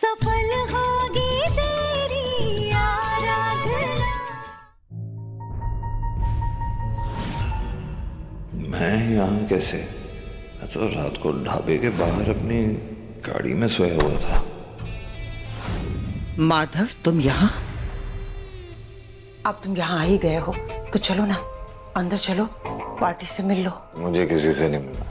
सफल होगी तेरी आराधना। मैं यहाँ कैसे? मैं तो रात को ढाबे के बाहर अपनी गाड़ी में सोया हुआ था। माधव, तुम यहाँ? अब तुम यहाँ आ ही गए हो तो चलो ना, अंदर चलो, पार्टी से मिल लो। मुझे किसी से नहीं मिलना,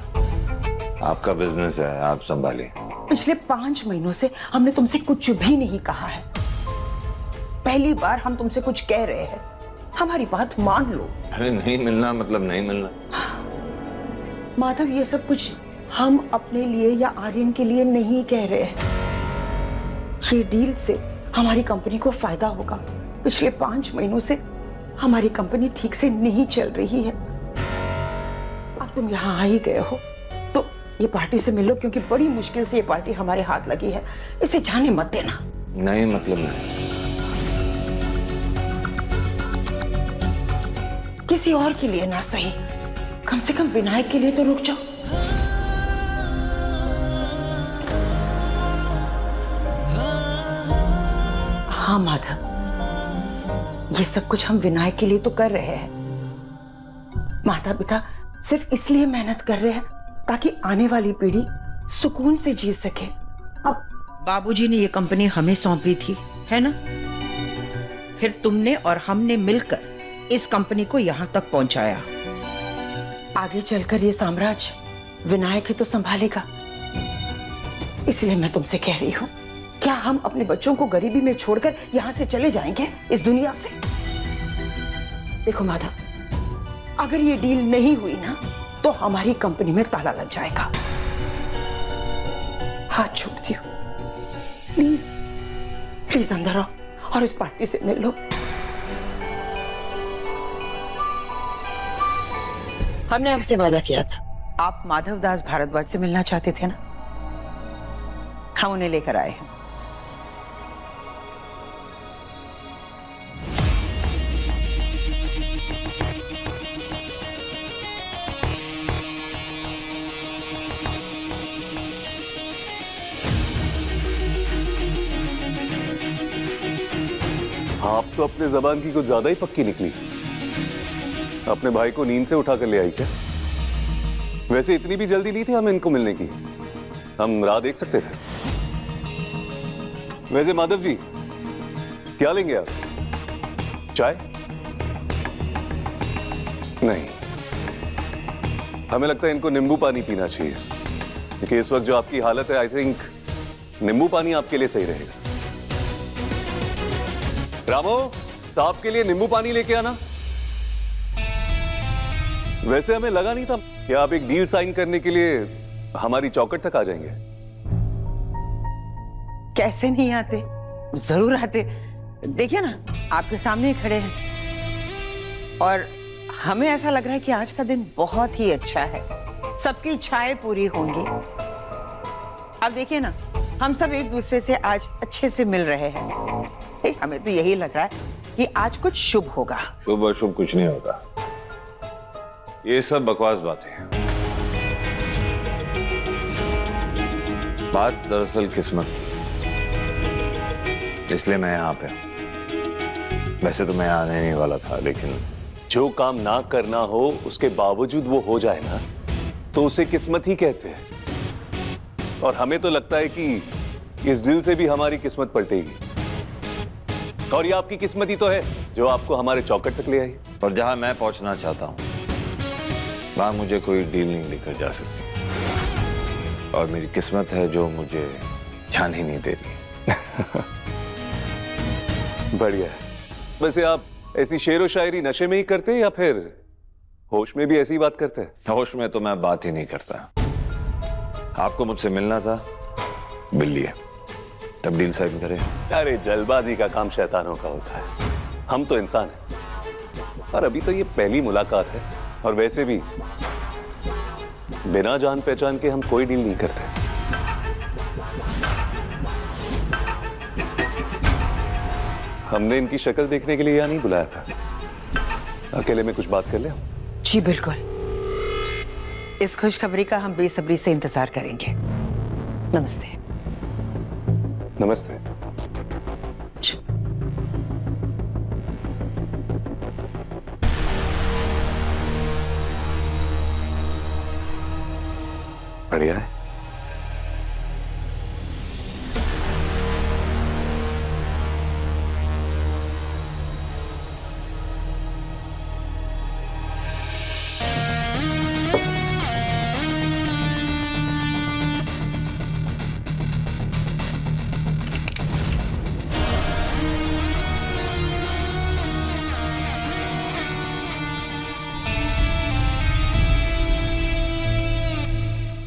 आपका बिजनेस है, आप संभालिए। पिछले 5 महीनों से हमने तुमसे कुछ भी नहीं कहा है। पहली बार हम तुमसे कुछ कह रहे हैं, हमारी बात मान लो। अरे नहीं मिलना मतलब नहीं मिलना। माधव, ये सब कुछ हम अपने लिए या आर्यन के लिए नहीं कह रहे हैं। ये डील से हमारी कंपनी को फायदा होगा। पिछले 5 महीनों से हमारी कंपनी ठीक से नहीं चल रही है। अब तुम यहाँ आ ही गए हो तो ये पार्टी से मिलो, क्योंकि बड़ी मुश्किल से ये पार्टी हमारे हाथ लगी है। इसे जाने मत देना। नहीं मतलब नहीं। किसी और के लिए ना सही, कम से कम विनायक के लिए तो रुक जाओ। हाँ माधव, ये सब कुछ हम विनायक के लिए तो कर रहे हैं। माता पिता सिर्फ इसलिए मेहनत कर रहे हैं ताकि आने वाली पीढ़ी सुकून से जी सके। अब बाबूजी ने ये कंपनी हमें सौंपी थी, है ना? फिर तुमने और हमने मिलकर इस कंपनी को यहां तक पहुंचाया। आगे चलकर ये साम्राज्य विनायक ही तो संभालेगा। इसलिए मैं तुमसे कह रही हूं, क्या हम अपने बच्चों को गरीबी में छोड़कर यहां से चले जाएंगे, इस दुनिया से? देखो माधव, अगर ये डील नहीं हुई ना तो हमारी कंपनी में ताला लग जाएगा। हाथ छोड़ती हूँ, प्लीज प्लीज अंदर आओ और इस पार्टी से मिल लो। हमने आपसे वादा किया था। आप माधव दास भारद्वाज से मिलना चाहते थे ना? हम उन्हें लेकर आए हैं। आप तो अपने जबान की कुछ ज्यादा ही पक्की निकली। अपने भाई को नींद से उठा कर ले आई क्या? वैसे इतनी भी जल्दी नहीं थी हमें इनको मिलने की, हम राह देख सकते थे। वैसे माधव जी, क्या लेंगे आप? चाय? नहीं, हमें लगता है इनको नींबू पानी पीना चाहिए, क्योंकि इस वक्त जो आपकी हालत है, आई थिंक नींबू पानी आपके लिए सही रहेगा। रामो, साहब के लिए नींबू पानी लेके आना। वैसे हमें लगा नहीं था कि आप एक डील साइन करने के लिए हमारी चौखट तक आ जाएंगे। कैसे नहीं आते, जरूर आते। देखिए ना, आपके सामने ही खड़े हैं और हमें ऐसा लग रहा है कि आज का दिन बहुत ही अच्छा है, सबकी इच्छाएं पूरी होंगी। अब देखिए ना, हम सब एक दूसरे से आज अच्छे से मिल रहे हैं। हमें तो यही लग रहा है कि आज कुछ शुभ होगा। शुभ और शुभ कुछ नहीं होगा, ये सब बकवास बातें हैं। बात दरअसल किस्मत की, इसलिए मैं यहाँ पे हूं। वैसे तो मैं आने नहीं वाला था, लेकिन जो काम ना करना हो उसके बावजूद वो हो जाए ना, तो उसे किस्मत ही कहते हैं। और हमें तो लगता है कि इस डील से भी हमारी किस्मत पलटेगी। और ये आपकी किस्मत ही तो है जो आपको हमारे चौखट तक ले आई। और जहां मैं पहुंचना चाहता हूं वहां मुझे कोई डील नहीं लेकर जा सकती, और मेरी किस्मत है जो मुझे जाने ही नहीं दे रही। बढ़िया है। वैसे आप ऐसी शेरो शायरी नशे में ही करते हैं या फिर होश में भी ऐसी बात करते हैं? होश में तो मैं बात ही नहीं करता। आपको मुझसे मिलना था, मिल लिया, तब डील साइन करें। अरे जल्दबाजी का काम शैतानों का होता है, हम तो इंसान हैं। और अभी तो ये पहली मुलाकात है, और वैसे भी बिना जान पहचान के हम कोई डील नहीं करते। हमने इनकी शक्ल देखने के लिए यहाँ नहीं बुलाया था। अकेले में कुछ बात कर ले? जी बिल्कुल, इस खुशखबरी का हम बेसब्री से इंतजार करेंगे। नमस्ते। नमस्ते। बढ़िया है।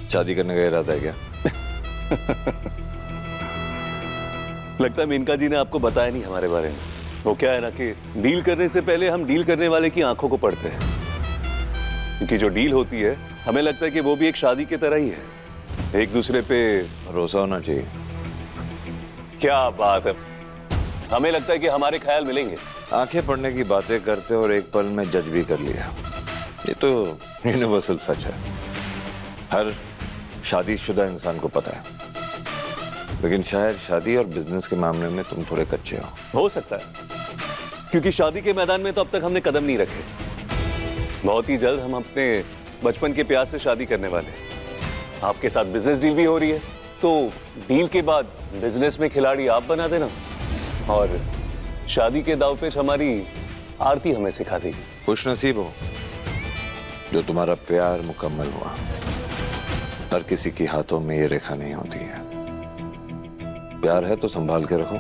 शादी करने का इरादा है क्या? लगता है मेनका जी ने आपको बताया नहीं हमारे बारे में। वो क्या है ना कि डील करने से पहले हम डील करने वाले की आंखों को पढ़ते हैं, क्योंकि जो डील होती है हमें लगता है कि वो भी एक शादी की तरह ही है, एक दूसरे पे भरोसा होना चाहिए। क्या बात है, हमें लगता है कि हमारे ख्याल मिलेंगे। आंखें पढ़ने की बातें करते और एक पल में जज भी कर लिया, ये तो यूनिवर्सल सच है। हर शादीशुदा इंसान को पता है, लेकिन शायद शादी और बिजनेस के मामले में तुम थोड़े कच्चे हो सकता है, क्योंकि शादी के मैदान में तो अब तक हमने कदम नहीं रखे। बहुत ही जल्द हम अपने बचपन के प्यार से शादी करने वाले हैं। आपके साथ बिजनेस डील भी हो रही है, तो डील के बाद बिजनेस में खिलाड़ी आप बना देना और शादी के दाव पेच हमारी आरती हमें सिखा देगी। खुश नसीब हो जो तुम्हारा प्यार मुकम्मल हुआ। हर किसी के हाथों में ये रेखा नहीं होती है। प्यार है तो संभाल के रखो।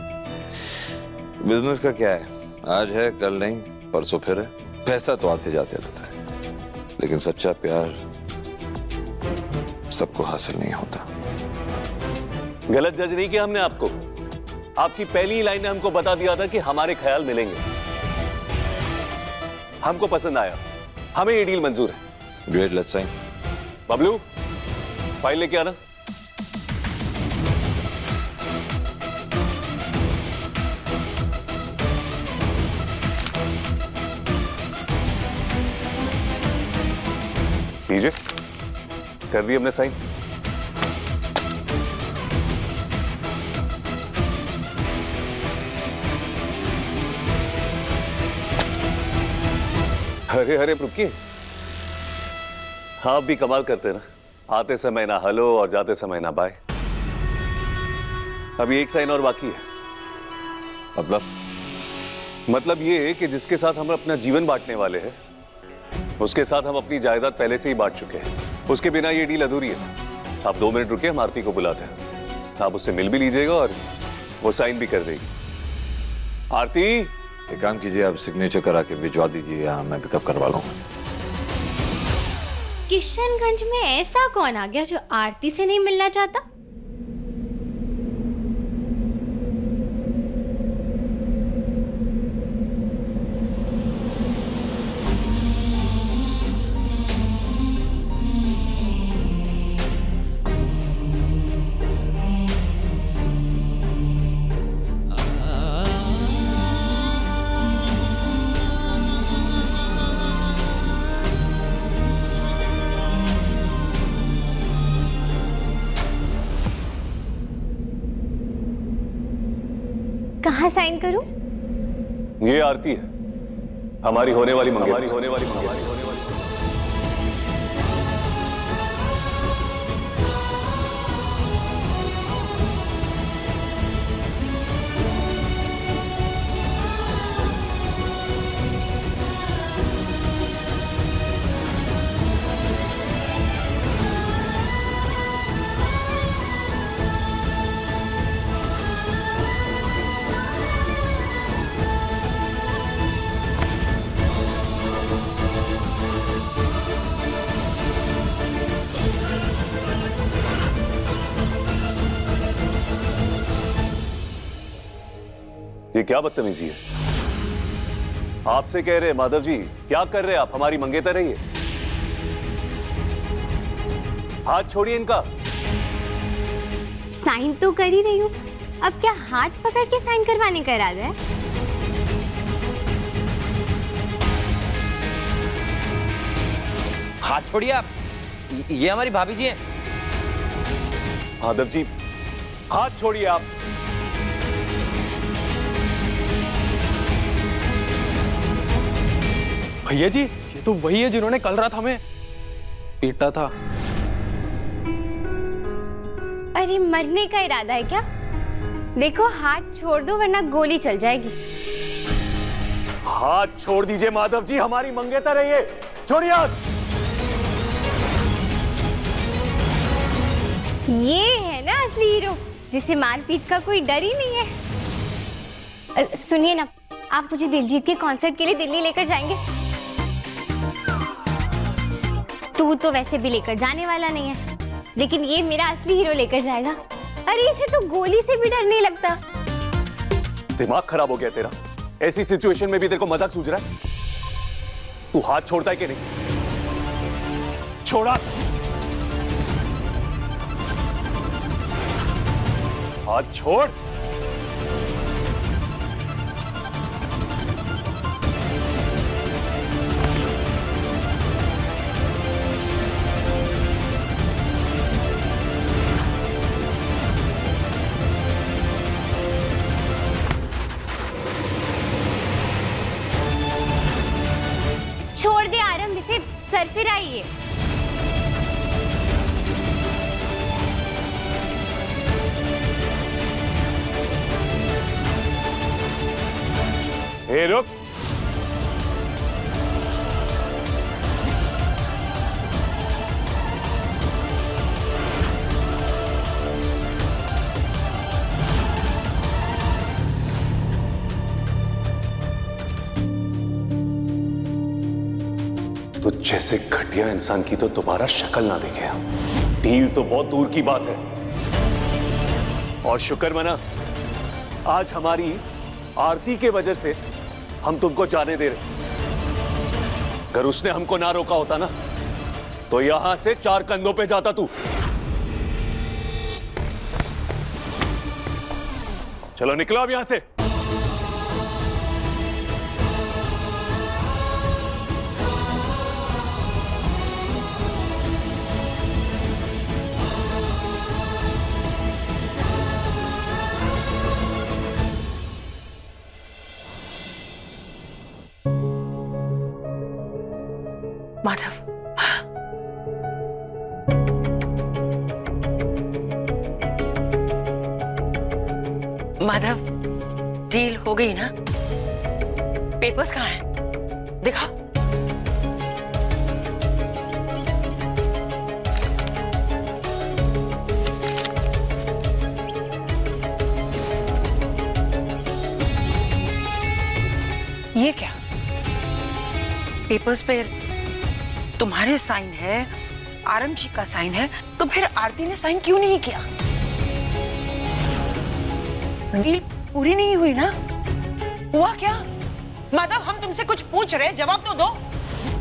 बिजनेस का क्या है, आज है कल नहीं, परसों फिर है। पैसा तो आते जाते रहता है, लेकिन सच्चा प्यार सबको हासिल नहीं होता। गलत जज नहीं किया हमने आपको। आपकी पहली लाइन ने हमको बता दिया था कि हमारे ख्याल मिलेंगे। हमको पसंद आया, हमें ये डील मंजूर है। Great, let's sign. Bablu, file लेके आना। लीजिए, कर दिए हमने साइन। अरे अरे रुकिए, आप भी कमाल करते ना, आते समय ना हेलो और जाते समय ना बाय। अभी एक साइन और बाकी है। मतलब ये है कि जिसके साथ हम अपना जीवन बांटने वाले हैं, उसके साथ हम अपनी जायदाद पहले से ही बांट चुके हैं। उसके बिना ये डील अधूरी है। आप 2 मिनट रुकिए, हम आरती को बुलाते हैं। आप उससे मिल भी लीजिएगा और वो साइन भी कर देगी। आरती, एक काम कीजिए, आप सिग्नेचर करा के भिजवा दीजिए, यहाँ मैं पिकअप करवा लूंगा। किशनगंज में ऐसा कौन आ गया जो आरती से नहीं मिलना चाहता? कहाँ साइन करूं? ये आरती है, हमारी होने वाली मंगेतर। ये क्या बदतमीजी है? आपसे कह रहे माधव जी, क्या कर रहे हैं आप? हमारी मंगेतर रहिए। हाथ छोड़िए इनका। साइन तो कर ही रही हूँ, अब क्या हाथ पकड़ के साइन करवाने का इरादा है? हाथ छोड़िए आप, ये हमारी भाभी जी हैं। माधव जी, हाथ छोड़िए आप। भैया जी, ये तो वही है जिन्होंने कल रात हमें पीटा था। अरे मरने का इरादा है क्या? देखो हाथ छोड़ दो वरना गोली चल जाएगी। हाथ छोड़ दीजिए माधव जी, हमारी मंगेतर है ये। छोड़िए हाथ। ये है ना असली हीरो, जिसे मारपीट का कोई डर ही नहीं है। सुनिए ना, आप मुझे दिलजीत के कॉन्सर्ट के लिए दिल्ली लेकर जाएंगे? तू तो वैसे भी लेकर जाने वाला नहीं है, लेकिन ये मेरा असली हीरो लेकर जाएगा। अरे इसे तो गोली से भी डर नहीं लगता। दिमाग खराब हो गया तेरा? ऐसी सिचुएशन में भी तेरे को मजाक सूझ रहा है? तू हाथ छोड़ता है कि नहीं? छोड़ा। हाथ छोड़। छोड़ दे आरंभ, इसे सरफिराइए। ए रुक। तो जैसे घटिया इंसान की तो दोबारा शक्ल ना देखे हम। डील तो बहुत दूर की बात है। और शुक्र मना, आज हमारी आरती के वजह से हम तुमको जाने दे रहे। अगर उसने हमको ना रोका होता ना, तो यहां से 4 कंधों पे जाता तू। चलो निकलो अब यहां से। माधव, माधव, डील हो गई ना? पेपर्स कहाँ हैं? दिखा। ये क्या? पेपर्स पे तुम्हारे साइन है, आरंभ जी का साइन है, तो फिर आरती ने साइन क्यों नहीं किया? डील पूरी नहीं हुई ना? हुआ क्या? माधव, हम तुमसे कुछ पूछ रहे, जवाब तो दो।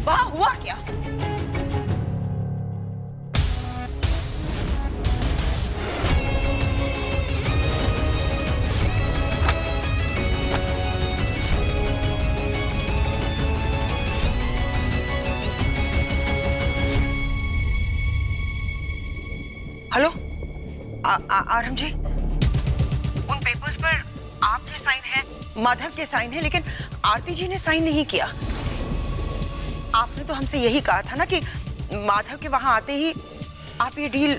वहां हुआ क्या? हेलो, आरंभ जी, उन पेपर्स पर आपके साइन है, माधव के साइन है, लेकिन आरती जी ने साइन नहीं किया। आपने तो हमसे यही कहा था ना कि माधव के वहां आते ही आप ये डील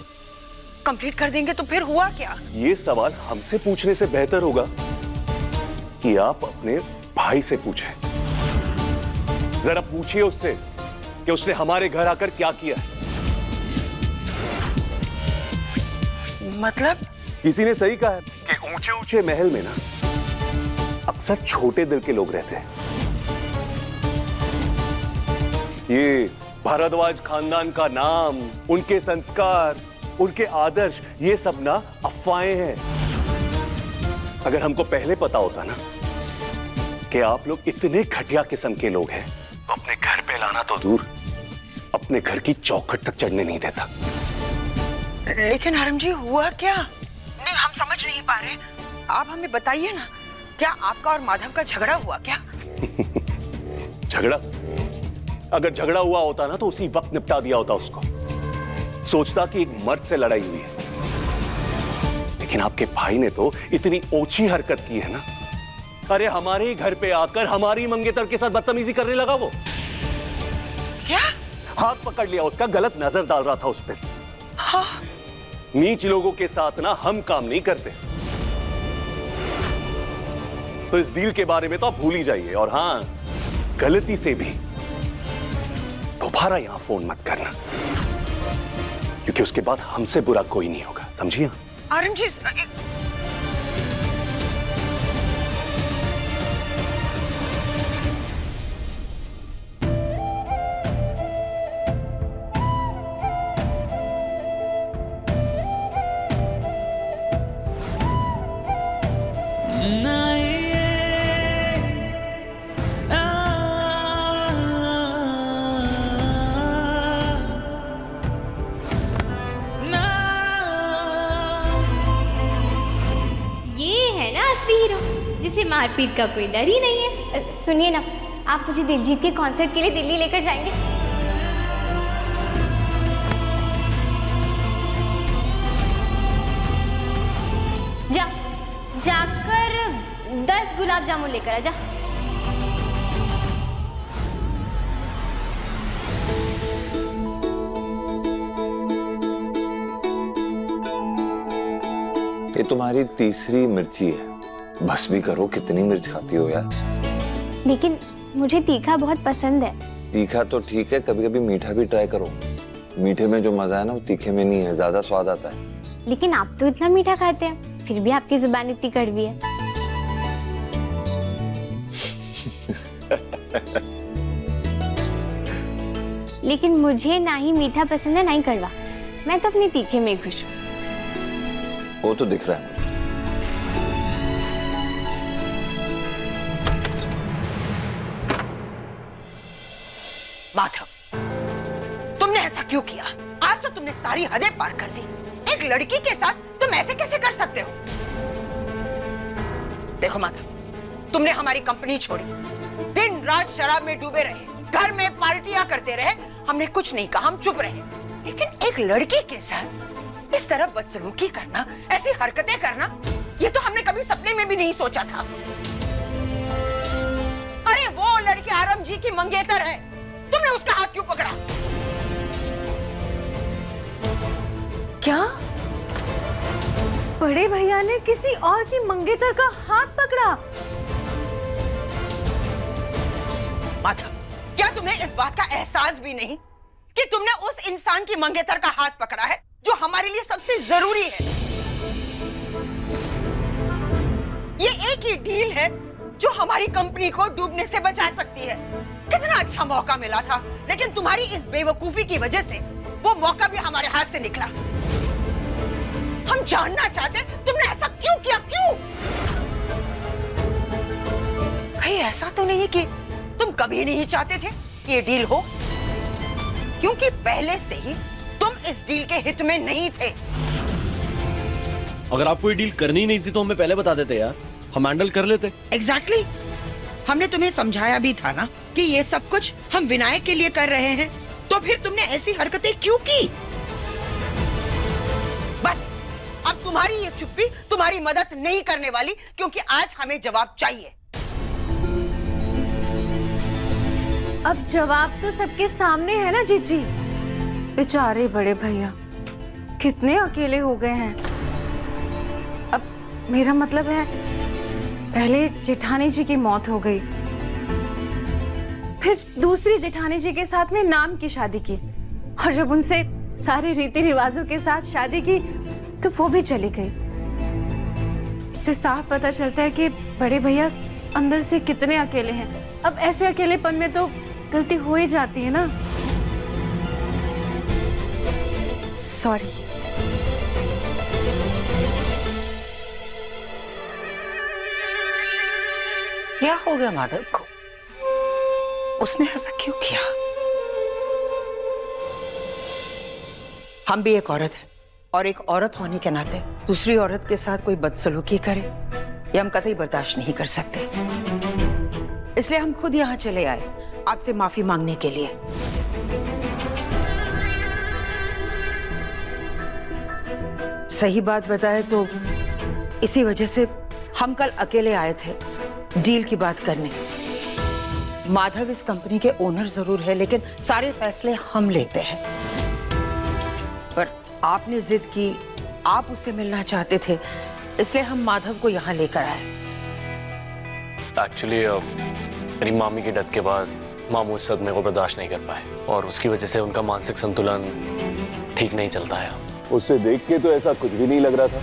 कंप्लीट कर देंगे, तो फिर हुआ क्या? ये सवाल हमसे पूछने से बेहतर होगा कि आप अपने भाई से पूछें। जरा पूछिए उससे कि उसने हमारे घर आकर क्या किया है। मतलब? किसी ने सही कहा है कि ऊंचे ऊंचे महल में ना अक्सर छोटे दिल के लोग रहते हैं। ये भारद्वाज खानदान का नाम, उनके संस्कार, उनके आदर्श, ये सब ना अफवाहें हैं। अगर हमको पहले पता होता ना कि आप लोग इतने घटिया किस्म के लोग हैं, तो अपने घर पे लाना तो दूर, अपने घर की चौखट तक चढ़ने नहीं देता। लेकिन आरंभ जी, हुआ क्या? नहीं, हम समझ नहीं पा रहे। आप हमें बताइए ना, क्या आपका और माधव का झगड़ा हुआ क्या? झगड़ा? अगर झगड़ा हुआ होता ना तो उसी वक्त निपटा दिया होता उसको। सोचता कि एक मर्द से लड़ाई हुई है, लेकिन आपके भाई ने तो इतनी ओछी हरकत की है ना। अरे हमारे ही घर पे आकर हमारी मंगेतर के साथ बदतमीजी करने लगा वो। क्या? हाथ पकड़ लिया उसका, गलत नजर डाल रहा था उस पे। हाँ। नीच लोगों के साथ ना हम काम नहीं करते। तो इस डील के बारे में तो आप भूल ही जाइए, और हाँ, गलती से भी दोबारा यहां फोन मत करना, क्योंकि उसके बाद हमसे बुरा कोई नहीं होगा, समझिए? आर्यन जी, ये है ना असली हीरो, जिसे मारपीट का कोई डर ही नहीं है। सुनिए ना, आप मुझे दिलजीत के कॉन्सर्ट के लिए दिल्ली लेकर जाएंगे? जाकर 10 गुलाब जामुन लेकर आ जा। ये तुम्हारी तीसरी मिर्ची है, बस भी करो, कितनी मिर्च खाती हो यार? लेकिन मुझे तीखा बहुत पसंद है। तीखा तो ठीक है, कभी कभी मीठा भी ट्राई करो। मीठे में जो मजा है ना, वो तीखे में नहीं है, ज्यादा स्वाद आता है। लेकिन आप तो इतना मीठा खाते हैं, फिर भी आपकी जुबान इतनी कड़वी है। लेकिन मुझे ना ही मीठा पसंद है ना ही कड़वा, मैं तो अपने तीखे में खुश हूँ। वो तो दिख रहा है मुझे। माधव, तुमने ऐसा क्यों किया? आज तो तुमने सारी हदें पार कर दी। एक लड़की के साथ तुम ऐसे कैसे कर सकते हो? देखो माधव, तुमने हमारी कंपनी छोड़ी, दिन रात शराब में डूबे रहे, घर में पार्टियां करते रहे, हमने कुछ नहीं कहा, हम चुप रहे। लेकिन एक लड़की के साथ इस तरह बदसलूकी करना, ऐसी हरकतें करना, ये तो हमने कभी सपने में भी नहीं सोचा था। अरे वो लड़की आरम जी की मंगेतर है, तुमने उसका हाथ क्यों पकड़ा? क्या बड़े भैया ने किसी और की मंगेतर का हाथ पकड़ा? माधव, क्या तुम्हें इस बात का एहसास भी नहीं कि तुमने उस इंसान की मंगेतर का हाथ पकड़ा है जो हमारे लिए सबसे जरूरी है? ये एक ही डील है जो हमारी कंपनी को डूबने से बचा सकती है। कितना अच्छा मौका मिला था, लेकिन तुम्हारी इस बेवकूफी की वजह से वो मौका भी हमारे हाथ से निकला। हम जानना चाहते तुमने ऐसा क्यों किया, क्यों? कहीं ऐसा तो नहीं कि तुम कभी नहीं चाहते थे कि ये डील हो? क्योंकि पहले से ही तुम इस डील के हित में नहीं थे। अगर आपको ये डील करनी ही नहीं थी तो हमें पहले बता देते यार, हम हैंडल कर लेते। एग्जैक्टली। हमने तुम्हें समझाया भी था ना कि ये सब कुछ हम विनायक के लिए कर रहे हैं, तो फिर तुमने ऐसी हरकतें क्यों की? बस अब तुम्हारी ये चुप्पी तुम्हारी मदद नहीं करने वाली, क्योंकि आज हमें जवाब चाहिए। अब जवाब तो सबके सामने है ना जीजी। बेचारे बड़े भैया कितने अकेले हो गए हैं। अब मेरा मतलब है, पहले जेठानी जी की मौत हो गई, फिर दूसरी जेठानी जी के साथ में नाम की शादी की, और जब उनसे सारे रीति रिवाजों के साथ शादी की तो वो भी चली गई। इससे साफ पता चलता है कि बड़े भैया अंदर से कितने अकेले हैं। अब ऐसे अकेलेपन में तो गलती हो ही जाती है ना। सॉरी। क्या हो गया माधव को? उसने ऐसा क्यों किया? हम भी एक औरत है, और एक औरत होने के नाते दूसरी औरत के साथ कोई बदसलूकी करे, ये हम कतई बर्दाश्त नहीं कर सकते। इसलिए हम खुद यहाँ चले आए आपसे माफी मांगने के लिए। सही बात बताए तो इसी वजह से हम कल अकेले आए थे डील की बात करने। माधव इस कंपनी के ओनर जरूर है, लेकिन सारे फैसले हम लेते हैं। पर आपने जिद की, आप उससे मिलना चाहते थे, इसलिए हम माधव को यहाँ लेकर आए। एक्चुअली मेरी मामी की डेथ के बाद मामू इस सदमे को बर्दाश्त नहीं कर पाए और उसकी वजह से उनका मानसिक संतुलन ठीक नहीं चलता है। उससे देख के तो ऐसा कुछ भी नहीं लग रहा था।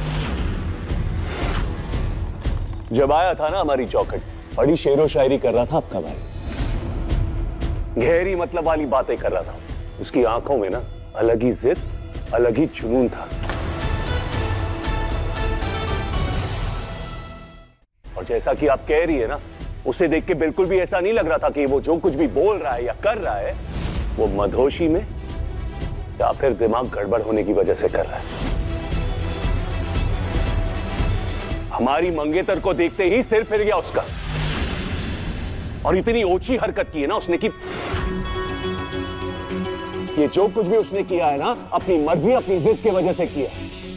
जब आया था ना हमारी चौखट, बड़ी शेरो शायरी कर रहा था आपका भाई, गहरी मतलब वाली बातें कर रहा था। उसकी आंखों में ना अलग ही जिद, अलग ही जुनून था। और जैसा कि आप कह रही है ना, उसे देख के बिल्कुल भी ऐसा नहीं लग रहा था कि वो जो कुछ भी बोल रहा है या कर रहा है वो मदहोशी में या फिर दिमाग गड़बड़ होने की वजह से कर रहा है। हमारी मंगेतर को देखते ही सिर फिर गया उसका, और इतनी ओछी हरकत की है ना उसने कि ये जो कुछ भी उसने किया है ना, अपनी मर्जी अपनी जिद की वजह से किया।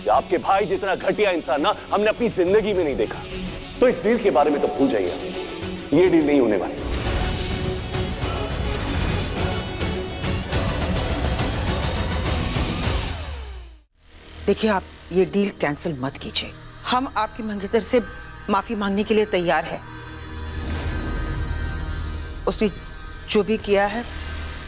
कि आपके भाई जितना घटिया इंसान ना हमने अपनी जिंदगी में नहीं देखा। तो इस डील के बारे में तो भूल जाइए, ये डील नहीं होने वाली। देखिए, आप ये डील कैंसिल मत कीजिए। हम आपकी मंगेतर से माफी मांगने के लिए तैयार हैं। उसने जो भी किया है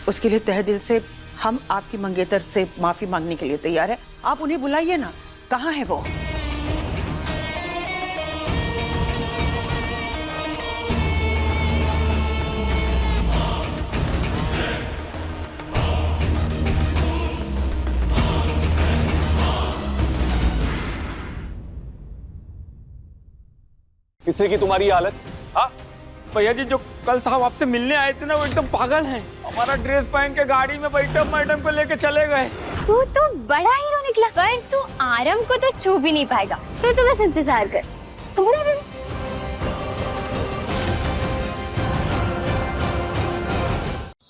उसके लिए तहे दिल से हम आपकी मंगेतर से माफी मांगने के लिए तैयार हैं। आप उन्हें बुलाइए ना, कहाँ है वो? किसने की तुम्हारी हालत? हाँ भैया जी, जो कल साहब आपसे मिलने आए थे ना, वो एकदम पागल हैं। हमारा ड्रेस पहन के गाड़ी में बैठे मैडम को लेके चले गए। तू तो बड़ा हीरो निकला, पर तू आरम को तो छू भी नहीं पाएगा। तो बस इंतजार कर।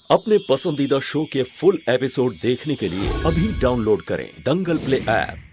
अपने पसंदीदा शो के फुल एपिसोड देखने के लिए अभी डाउनलोड करें दंगल प्ले ऐप।